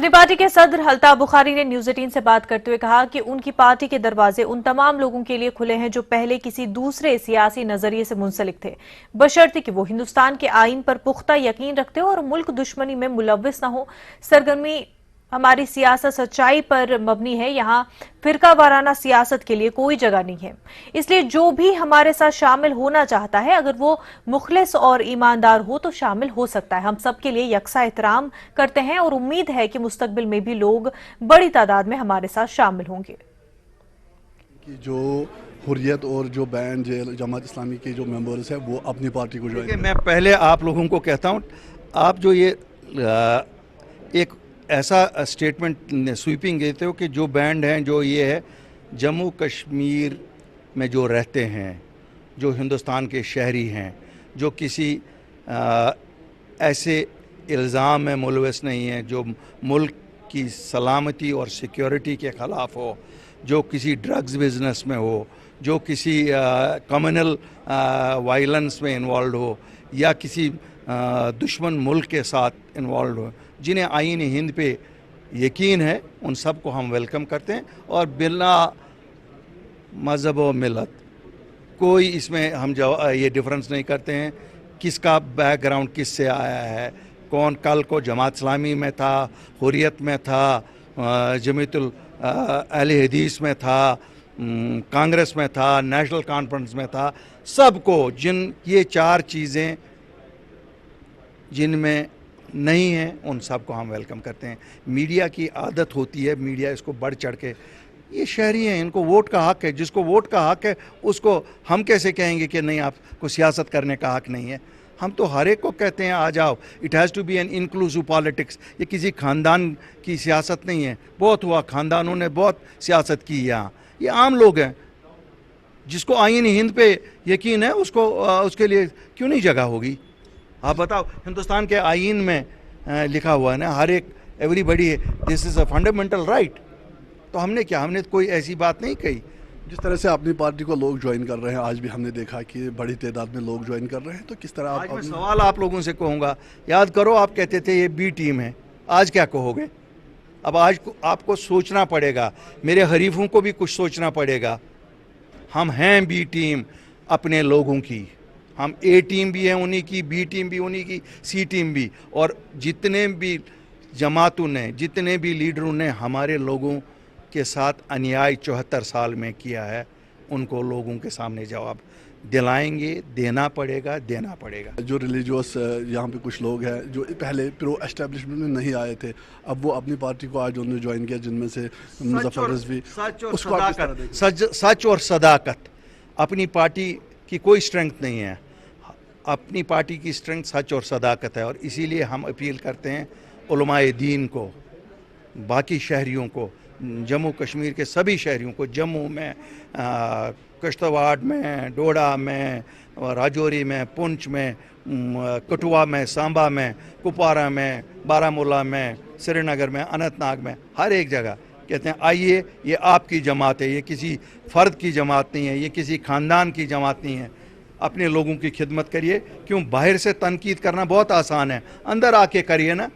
اپنی پارٹی کے صدر الطاف بخاری نے نیوز 18 سے بات کرتے ہوئے کہا کہ ان کی پارٹی کے دروازے ان تمام لوگوں کے لیے کھلے ہیں جو پہلے کسی دوسرے سیاسی نظریے سے منسلک تھے، بشرطے کہ وہ ہندوستان کے آئین پر پختہ یقین رکھتے ہو اور ملک دشمنی میں ملوث نہ ہو۔ سرگرمی ہماری سیاست سچائی پر مبنی ہے، یہاں فرقہ وارانہ سیاست کے لیے کوئی جگہ نہیں ہے، اس لیے جو بھی ہمارے ساتھ شامل ہونا چاہتا ہے اگر وہ مخلص اور ایماندار ہو تو شامل ہو سکتا ہے۔ ہم سب کے لیے یکساں احترام کرتے ہیں اور امید ہے کہ مستقبل میں بھی لوگ بڑی تعداد میں ہمارے ساتھ شامل ہوں گے۔ جو حریت اور جو بین جماعت اسلامی کے جو ممبرز ہیں وہ اپنی پارٹی کو جو میں پہلے آپ لوگوں کو کہتا ہوں، آپ جو یہ ایک ایسا اسٹیٹمنٹ سویپنگ دیتے ہو کہ جو بینڈ ہیں، جو یہ ہے جموں کشمیر میں جو رہتے ہیں، جو ہندوستان کے شہری ہیں، جو کسی ایسے الزام میں ملوث نہیں ہیں جو ملک کی سلامتی اور سیکیورٹی کے خلاف ہو، جو کسی ڈرگز بزنس میں ہو، جو کسی کمیونل وائلنس میں انوالوڈ ہو یا کسی دشمن ملک کے ساتھ انوالوڈ ہو، جنہیں آئین ہند پہ یقین ہے، ان سب کو ہم ویلکم کرتے ہیں اور بلا مذہب و ملت کوئی اس میں ہم یہ ڈیفرنس نہیں کرتے ہیں کس کا بیک گراؤنڈ کس سے آیا ہے، کون کل کو جماعت اسلامی میں تھا، حریت میں تھا، جمعیت اہل حدیث میں تھا، کانگریس میں تھا، نیشنل کانفرنس میں تھا، سب کو یہ چار چیزیں جن میں نہیں ہیں ان سب کو ہم ویلکم کرتے ہیں۔ میڈیا کی عادت ہوتی ہے، میڈیا اس کو بڑھ چڑھ کے، یہ شہری ہیں، ان کو ووٹ کا حق ہے، جس کو ووٹ کا حق ہے اس کو ہم کیسے کہیں گے کہ نہیں آپ کو سیاست کرنے کا حق نہیں ہے؟ ہم تو ہر ایک کو کہتے ہیں آ جاؤ، it has to be an inclusive politics. یہ کسی خاندان کی سیاست نہیں ہے، بہت ہوا خاندانوں نے بہت سیاست کی یہاں، یہ عام لوگ ہیں، جس کو آئین ہند پہ یقین ہے اس کے لیے کیوں نہیں جگہ ہوگی؟ آپ بتاؤ، ہندوستان کے آئین میں لکھا ہوا ہے نا، ہر ایک everybody this is a fundamental right. تو ہم نے کیا، ہم نے کوئی ایسی بات نہیں کہی۔ جس طرح سے اپنی پارٹی کو لوگ جوائن کر رہے ہیں، آج بھی ہم نے دیکھا کہ بڑی تعداد میں لوگ جوائن کر رہے ہیں، تو کس طرح آج میں سوال آپ لوگوں سے کہوں گا، یاد کرو آپ کہتے تھے یہ بی ٹیم ہے، آج کیا کہو گے؟ اب آج آپ کو سوچنا پڑے گا، میرے حریفوں کو بھی کچھ سوچنا پڑے گا۔ ہم ہیں بی ٹیم اپنے لوگوں کی، ہم اے ٹیم بھی ہیں انہی کی، بی ٹیم بھی انہی کی، سی ٹیم بھی، اور جتنے بھی جماعتوں نے، جتنے بھی لیڈروں نے ہمارے لوگوں کے ساتھ انیائی 74 سال میں کیا ہے، ان کو لوگوں کے سامنے جواب دلائیں گے، دینا پڑے گا۔ جو ریلیجیوس یہاں پہ کچھ لوگ ہیں جو پہلے پرو اسٹیبلشمنٹ میں نہیں آئے تھے، اب وہ اپنی پارٹی کو آج انہوں نے جوائن کیا، جن میں سے مظفر رضوی، سچ اور صداقت اپنی پارٹی کی کوئی اسٹرینگتھ نہیں ہے، اپنی پارٹی کی اسٹرینگتھ سچ اور صداقت ہے، اور اسی لیے ہم اپیل کرتے ہیں علماء دین کو، باقی شہریوں کو، جموں کشمیر کے سبھی شہریوں کو، جموں میں، کشتواڑ میں، ڈوڈا میں، راجوری میں، پنچ میں، کٹھوا میں، سامبا میں، کپوارہ میں، بارامولہ میں، سری نگر میں، اننت ناگ میں، ہر ایک جگہ کہتے ہیں آئیے، یہ آپ کی جماعت ہے، یہ کسی فرد کی جماعت نہیں ہے، یہ کسی خاندان کی جماعت نہیں ہے، اپنے لوگوں کی خدمت کریے۔ کیوں باہر سے تنقید کرنا بہت آسان ہے، اندر آ کے کریے نا۔